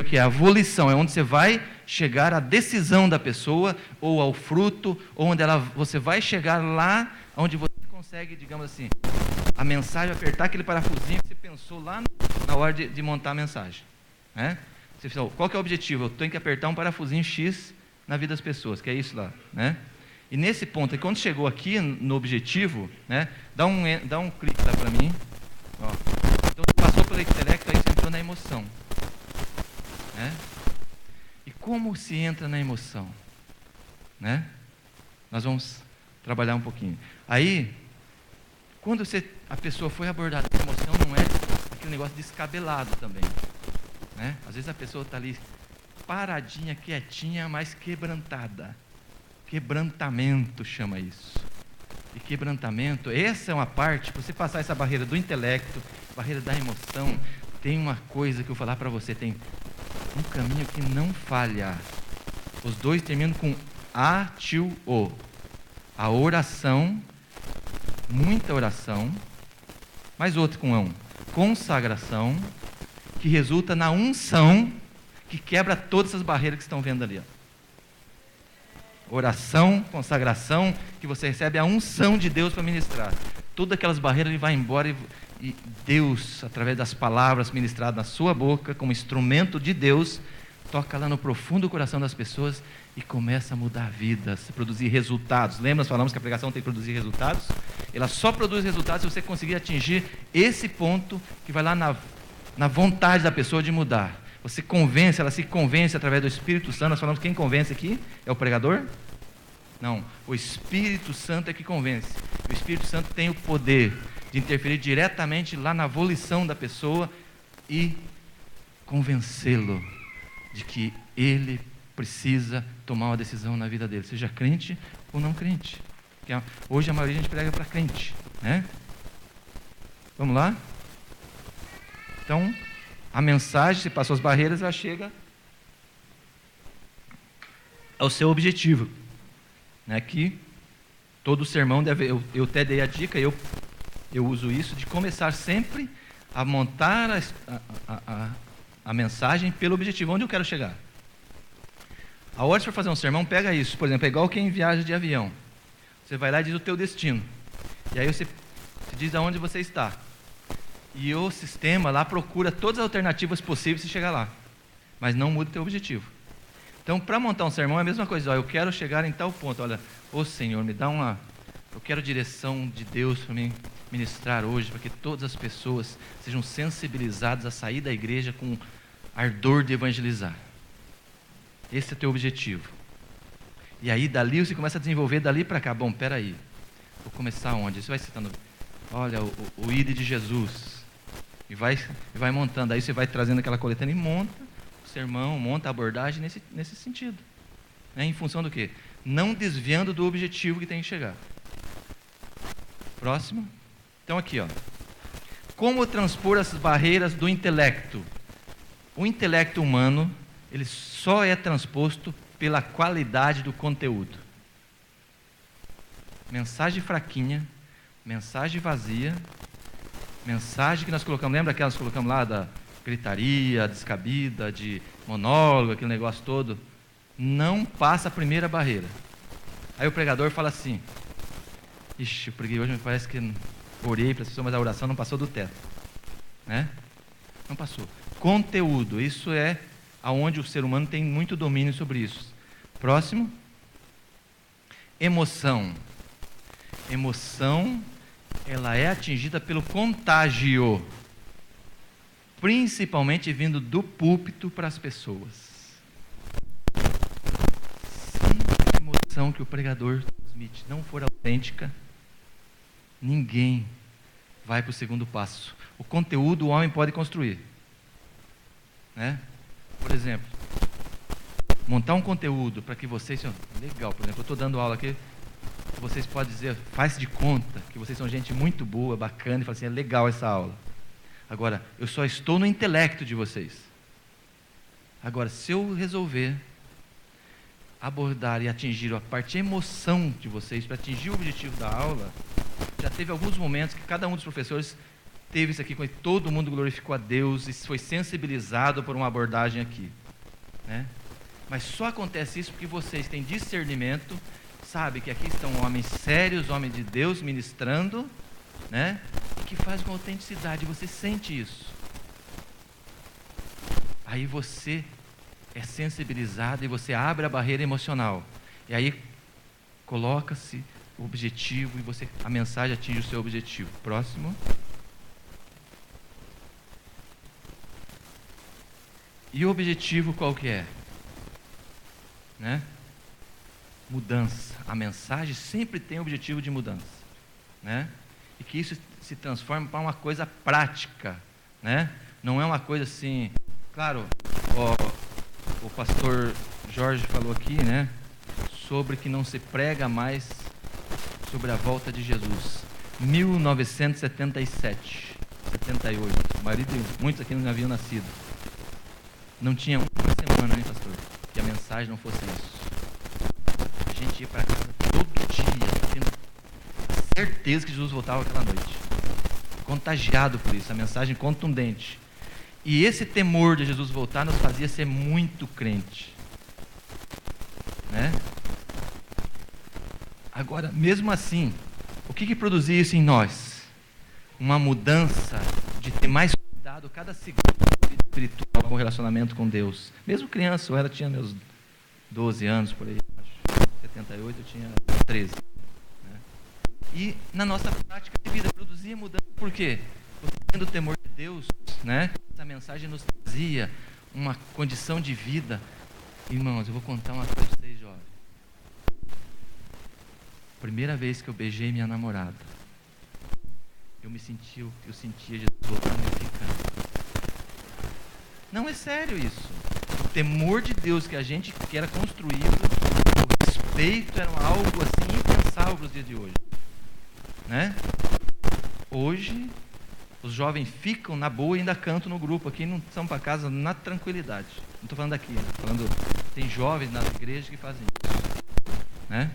[SPEAKER 1] que é a volição, é onde você vai chegar à decisão da pessoa, ou ao fruto, ou onde você vai chegar lá, onde você consegue, digamos assim, a mensagem, apertar aquele parafusinho que você pensou lá na hora de montar a mensagem. Né? Você falou, qual que é o objetivo? Eu tenho que apertar um parafusinho X na vida das pessoas, que é isso lá. Né? E nesse ponto, quando chegou aqui no objetivo, né, dá um clique lá para mim. Ó. Então você passou pelo intelecto, aí você entrou na emoção. Né? E como se entra na emoção? Né? Nós vamos trabalhar um pouquinho. Aí, quando a pessoa foi abordada com emoção, não é aquele negócio descabelado também. Né? Às vezes a pessoa está ali paradinha, quietinha, mas quebrantada. Quebrantamento chama isso. E quebrantamento, essa é uma parte, você passar essa barreira do intelecto, barreira da emoção, tem uma coisa que eu vou falar para você, tem um caminho que não falha. Os dois terminam com A-T-U-O. A oração, muita oração, mais outro com ão. Consagração, que resulta na unção, que quebra todas essas barreiras que estão vendo ali. Ó. Oração, consagração, que você recebe a unção de Deus para ministrar. Todas aquelas barreiras ele vai embora e Deus, através das palavras ministradas na sua boca, como instrumento de Deus, toca lá no profundo coração das pessoas e começa a mudar vidas, produzir resultados. Lembra, nós falamos que a pregação tem que produzir resultados? Ela só produz resultados se você conseguir atingir esse ponto que vai lá na vontade da pessoa de mudar. Você convence, ela se convence através do Espírito Santo. Nós falamos quem convence aqui? É o pregador? Não, o Espírito Santo é que convence. O Espírito Santo tem o poder de interferir diretamente lá na volição da pessoa e convencê-lo de que ele precisa tomar uma decisão na vida dele, seja crente ou não crente. Porque hoje a maioria a gente prega para crente, né? Vamos lá? Então, a mensagem, se passou as barreiras, ela chega ao seu objetivo. Né? Que todo sermão deve... Eu até dei a dica, eu uso isso, de começar sempre a montar a mensagem pelo objetivo, onde eu quero chegar. A hora de for fazer um sermão, pega isso. Por exemplo, é igual quem viaja de avião. Você vai lá e diz o teu destino. E aí você diz aonde você está. E o sistema lá procura todas as alternativas possíveis para chegar lá. Mas não muda o teu objetivo. Então, para montar um sermão é a mesma coisa. Ó, eu quero chegar em tal ponto. Olha, ô Senhor, me dá uma... Eu quero direção de Deus para mim ministrar hoje, para que todas as pessoas sejam sensibilizadas a sair da igreja com ardor de evangelizar. Esse é o teu objetivo. E aí, dali, você começa a desenvolver dali para cá. Bom, peraí, vou começar onde? Você vai citando, olha, o ID de Jesus. E vai montando. Aí você vai trazendo aquela coletânea e monta o sermão, monta a abordagem nesse sentido. Né? Em função do quê? Não desviando do objetivo que tem que chegar. Próximo. Então aqui, ó. Como transpor as barreiras do intelecto? O intelecto humano, ele só é transposto pela qualidade do conteúdo. Mensagem fraquinha, mensagem vazia, mensagem que nós colocamos, lembra aquelas que colocamos lá da gritaria, descabida, de monólogo, aquele negócio todo? Não passa a primeira barreira. Aí o pregador fala assim, ixi, eu preguei hoje, me parece que orei para as pessoas, mas a oração não passou do teto. Né? Não passou. Conteúdo, isso é aonde o ser humano tem muito domínio sobre isso. Próximo. Emoção. Emoção, ela é atingida pelo contágio, principalmente vindo do púlpito para as pessoas. Se a emoção que o pregador transmite não for autêntica, ninguém vai para o segundo passo. O conteúdo o homem pode construir. Né? Por exemplo, montar um conteúdo para que vocês... Legal, por exemplo, eu estou dando aula aqui, vocês podem dizer, faz de conta que vocês são gente muito boa, bacana, e falam assim, é legal essa aula. Agora, eu só estou no intelecto de vocês. Agora, se eu resolver abordar e atingir a parte emoção de vocês, para atingir o objetivo da aula, já teve alguns momentos que cada um dos professores teve isso aqui, quando todo mundo glorificou a Deus e foi sensibilizado por uma abordagem aqui. Né? Mas só acontece isso porque vocês têm discernimento, sabe que aqui estão homens sérios, homens de Deus ministrando, né? Que faz com autenticidade, você sente isso. Aí você é sensibilizado e você abre a barreira emocional. E aí coloca-se o objetivo e a mensagem atinge o seu objetivo. Próximo. E o objetivo qual que é? Né? Mudança. A mensagem sempre tem o objetivo de mudança. Né? E que isso se transforme para uma coisa prática. Né? Não é uma coisa assim... Claro, o pastor Jorge falou aqui, né? Sobre que não se prega mais sobre a volta de Jesus. 1977, 78. Muitos aqui não haviam nascido. Não tinha uma semana, né, pastor, que a mensagem não fosse isso. A gente ia para casa todo dia, tendo certeza que Jesus voltava aquela noite. Contagiado por isso, a mensagem contundente. E esse temor de Jesus voltar nos fazia ser muito crente. Né? Agora, mesmo assim, o que produzia isso em nós? Uma mudança de ter mais cuidado cada segundo da vida espiritual com o relacionamento com Deus. Mesmo criança, eu tinha meus 12 anos por aí, acho. 78, eu tinha 13. Né? E na nossa prática de vida produzia mudança. Por quê? Porque tendo o temor de Deus, né? Essa mensagem nos trazia uma condição de vida. Irmãos, eu vou contar uma coisa para vocês, jovens. Primeira vez que eu beijei minha namorada, eu sentia Jesus voltando e ficando. Não é sério isso. O temor de Deus que a gente que era construído, o respeito era algo assim impensável para os dias de hoje. Né? Hoje, os jovens ficam na boa e ainda cantam no grupo aqui, não são para casa na tranquilidade. Não estou falando daqui, estou falando, tem jovens nas igrejas que fazem isso. Né?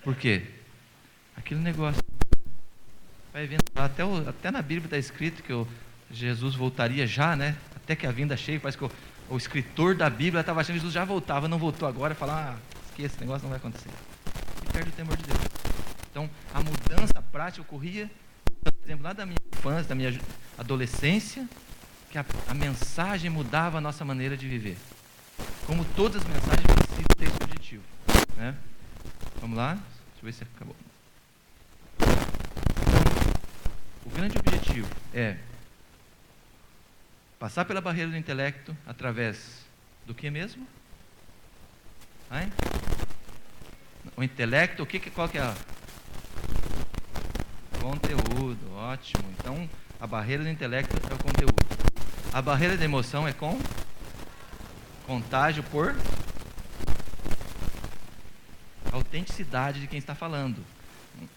[SPEAKER 1] Por quê? Aquele negócio. vai vendo, até na Bíblia está escrito que Jesus voltaria já, né? Até que a vinda chegue, parece que o escritor da Bíblia estava achando que Jesus já voltava, não voltou agora, falar, esqueça, esse negócio não vai acontecer. E perde o temor de Deus. Então, a mudança prática ocorria, por exemplo, lá da minha infância, da minha adolescência, que a mensagem mudava a nossa maneira de viver. Como todas as mensagens precisam ter esse objetivo, né? Vamos lá? Deixa eu ver se acabou. O grande objetivo é passar pela barreira do intelecto através do que mesmo? Hein? O intelecto, qual que é? Conteúdo, ótimo. Então, a barreira do intelecto é o conteúdo. A barreira da emoção é com contágio por autenticidade de quem está falando.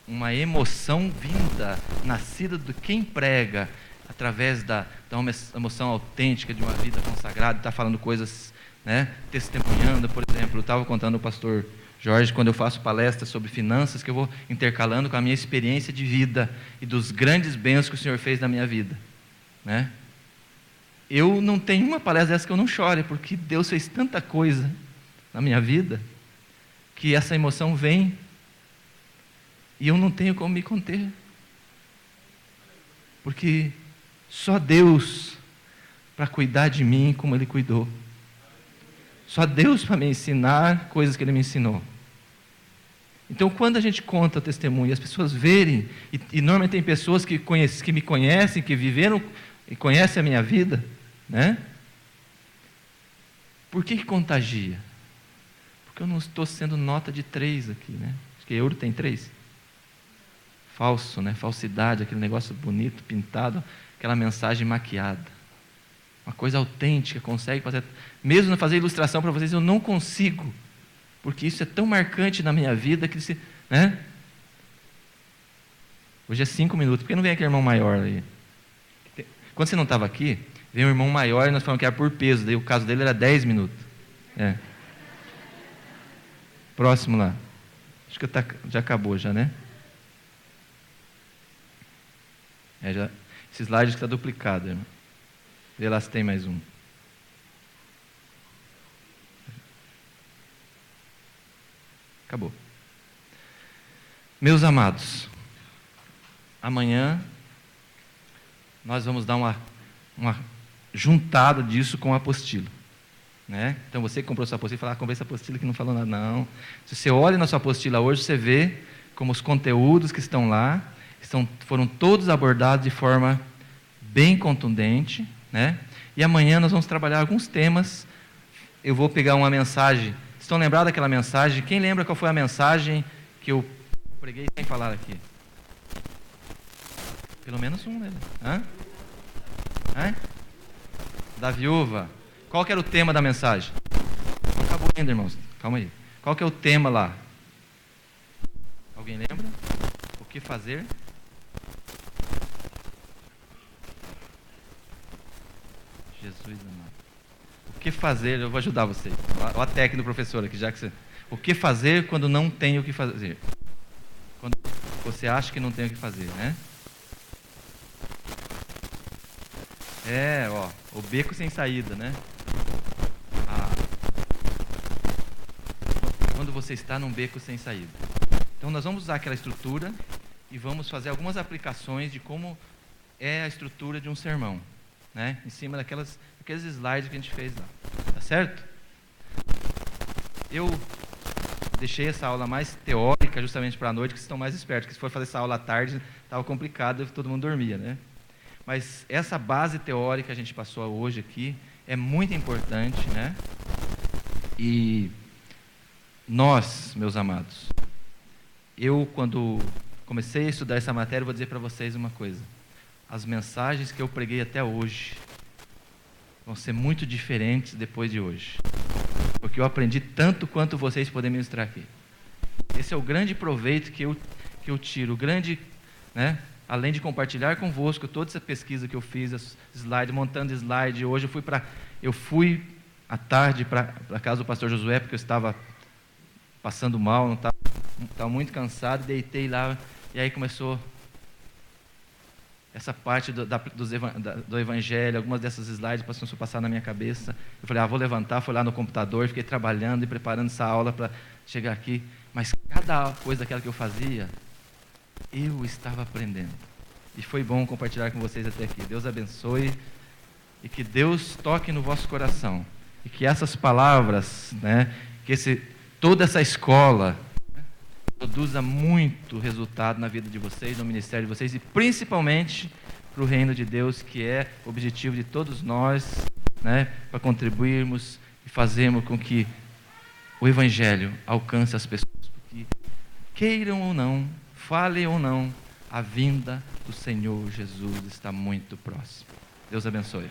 [SPEAKER 1] Uma emoção vinda, nascida de quem prega, através da uma emoção autêntica de uma vida consagrada, está falando coisas, né, testemunhando, por exemplo. Eu estava contando ao pastor Jorge, quando eu faço palestras sobre finanças, que eu vou intercalando com a minha experiência de vida e dos grandes bens que o Senhor fez na minha vida, né? Eu não tenho uma palestra dessa que eu não chore, porque Deus fez tanta coisa na minha vida, que essa emoção vem, e eu não tenho como me conter, porque só Deus para cuidar de mim como Ele cuidou, só Deus para me ensinar coisas que Ele me ensinou. Então, quando a gente conta o testemunho e as pessoas verem, e normalmente tem pessoas que me conhecem, que viveram e conhecem a minha vida, né? Por que contagia? Porque eu não estou sendo nota de 3 aqui, né? Acho que euro tem 3. Falso, né? Falsidade, aquele negócio bonito, pintado, aquela mensagem maquiada. Uma coisa autêntica, consegue fazer. Mesmo fazer ilustração para vocês, eu não consigo, porque isso é tão marcante na minha vida que né? Hoje é 5 minutos. Por que não vem aquele irmão maior aí? Quando você não estava aqui, veio um irmão maior e nós falamos que era por peso, daí o caso dele era 10 minutos. É. Próximo lá. Acho que já acabou já, né? Esse slide está duplicado, irmão. Vê lá se tem mais um. Acabou. Meus amados, amanhã nós vamos dar uma juntada disso com a apostila, né? Então você que comprou sua apostila, fala, comprei essa apostila que não falou nada. Não. Se você olha na sua apostila hoje, você vê como os conteúdos que estão lá foram todos abordados de forma bem contundente, né? E amanhã nós vamos trabalhar alguns temas. Eu vou pegar uma mensagem. Estão lembrados daquela mensagem? Quem lembra qual foi a mensagem que eu preguei sem falar aqui? Pelo menos um, né? Hã? Da viúva. Qual que era o tema da mensagem? Não acabou ainda, irmãos. Calma aí. Qual que é o tema lá? Alguém lembra? O que fazer? Jesus amado. O que fazer? Eu vou ajudar você. Olha a técnica do professor aqui, já que você... O que fazer quando não tem o que fazer? Quando você acha que não tem o que fazer, né? O beco sem saída, né? Quando você está num beco sem saída. Então nós vamos usar aquela estrutura e vamos fazer algumas aplicações de como é a estrutura de um sermão, né? Em cima daqueles slides que a gente fez lá. Tá certo? Eu deixei essa aula mais teórica justamente para a noite, que vocês estão mais espertos, que se for fazer essa aula à tarde, estava complicado, todo mundo dormia, né? Mas essa base teórica que a gente passou hoje aqui é muito importante, né? E nós, meus amados, eu quando comecei a estudar essa matéria, vou dizer para vocês uma coisa. As mensagens que eu preguei até hoje vão ser muito diferentes depois de hoje. Porque eu aprendi tanto quanto vocês podem ministrar aqui. Esse é o grande proveito que eu tiro. O grande, né? Além de compartilhar convosco toda essa pesquisa que eu fiz, montando slide. Hoje eu fui à tarde para a casa do pastor Josué, porque eu estava passando mal, estava muito cansado, deitei lá, e aí começou essa parte do Evangelho, algumas dessas slides passaram a passar na minha cabeça. Eu falei, vou levantar, fui lá no computador, fiquei trabalhando e preparando essa aula para chegar aqui. Mas cada coisa daquela que eu fazia, eu estava aprendendo. E foi bom compartilhar com vocês até aqui. Deus abençoe e que Deus toque no vosso coração. E que essas palavras, né, que toda essa escola produza muito resultado na vida de vocês, no ministério de vocês e principalmente para o reino de Deus, que é o objetivo de todos nós, né, para contribuirmos e fazermos com que o Evangelho alcance as pessoas, porque queiram ou não, falem ou não, a vinda do Senhor Jesus está muito próxima. Deus abençoe.